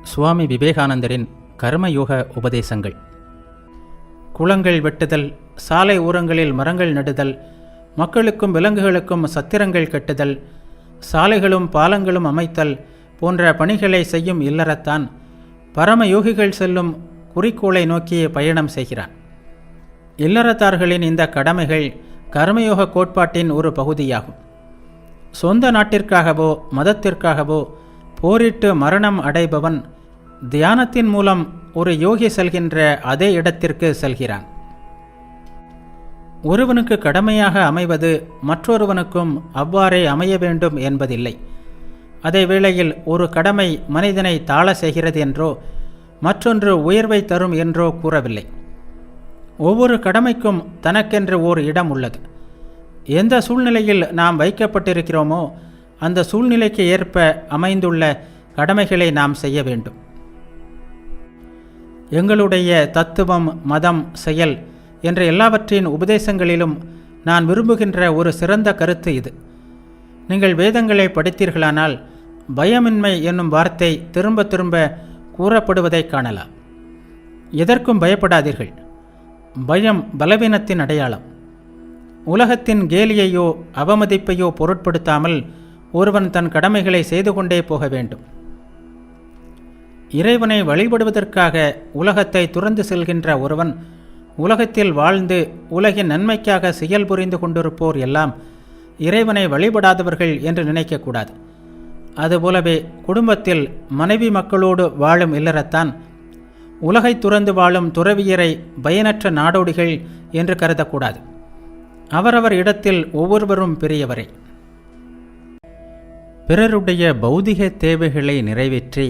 சுவாமி விவேகானந்தரின் கர்மயோக உபதேசங்கள். குளங்கள் வெட்டுதல், சாலை ஓரங்களில் மரங்கள் நடுதல், மக்களுக்கும் விலங்குகளுக்கும் சத்திரங்கள் கட்டுதல், சாலைகளும் பாலங்களும் அமைத்தல் போன்ற பணிகளை செய்யும் இல்லறத்தான் பரமயோகிகள் செல்லும் குறிக்கோளை நோக்கி பயணம் செய்கிறான். இல்லறத்தார்களின் இந்த கடமைகள் கர்மயோக கோட்பாட்டின் ஒரு பகுதியாகும். சொந்த நாட்டிற்காகவோ மதத்திற்காகவோ போரிட்டு மரணம் அடைபவன் தியானத்தின் மூலம் ஒரு யோகி செல்கின்ற அதே இடத்திற்கு செல்கிறான். ஒருவனுக்கு கடமையாக அமைவது மற்றொருவனுக்கும் அவ்வாறே அமைய வேண்டும் என்பதில்லை. அதே வேளையில் ஒரு கடமை மனிதனை தாழ செய்கிறது என்றோ மற்றொன்று உயர்வை தரும் என்றோ கூறவில்லை. ஒவ்வொரு கடமைக்கும் தனக்கென்று ஓர் இடம் உள்ளது. எந்த சூழ்நிலையில் நாம் வைக்கப்பட்டிருக்கிறோமோ அந்த சூழ்நிலைக்கு ஏற்ப அமைந்துள்ள கடமைகளை நாம் செய்ய வேண்டும். எங்களுடைய தத்துவம், மதம், செயல் என்ற எல்லாவற்றின் உபதேசங்களிலும் நான் விரும்புகின்ற ஒரு சிறந்த கருத்து இது. நீங்கள் வேதங்களை படித்தீர்களானால் பயமின்மை என்னும் வார்த்தை திரும்ப திரும்ப கூறப்படுவதை காணலாம். எதற்கும் பயப்படாதீர்கள். பயம் பலவீனத்தின் அடையாளம். உலகத்தின் கேலியையோ அவமதிப்பையோ பொருட்படுத்தாமல் ஒருவன் தன் கடமைகளை செய்து கொண்டே போக வேண்டும். இறைவனை வழிபடுவதற்காக உலகத்தை துறந்து செல்கின்ற ஒருவன் உலகத்தில் வாழ்ந்து உலகின் நன்மைக்காக செயல் புரிந்து கொண்டிருப்போர் எல்லாம் இறைவனை வழிபடாதவர்கள் என்று நினைக்கக்கூடாது. அதுபோலவே குடும்பத்தில் மனைவி மக்களோடு வாழும் இல்லறத்தான் உலகை துறந்து வாழும் துறவியரை பயனற்ற நாடோடிகள் என்று கருதக்கூடாது. அவரவர் இடத்தில் ஒவ்வொருவரும் பெரியவரே. பிறருடைய பௌதிக தேவைகளை நிறைவேற்றி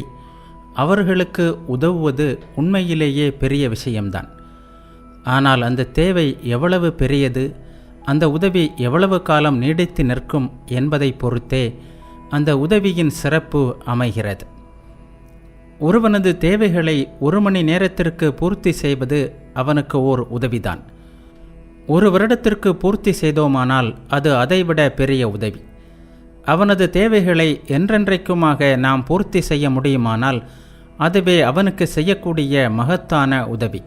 அவர்களுக்கு உதவுவது உண்மையிலேயே பெரிய விஷயம்தான். ஆனால் அந்த தேவை எவ்வளவு பெரியது, அந்த உதவி எவ்வளவு காலம் நீடித்து நிற்கும் என்பதை பொறுத்தே அந்த உதவியின் சிறப்பு அமைகிறது. ஒருவனது தேவைகளை 1 மணி நேரத்திற்கு பூர்த்தி செய்வது அவனுக்கு ஓர் உதவிதான். 1 வருடத்திற்கு பூர்த்தி செய்தோமானால் அது அதைவிட பெரிய உதவி. அவனது தேவைகளை என்றென்றைக்குமாக நாம் பூர்த்தி செய்ய முடியுமானால் அதுவே அவனுக்கு செய்யக்கூடிய மகத்தான உதவி.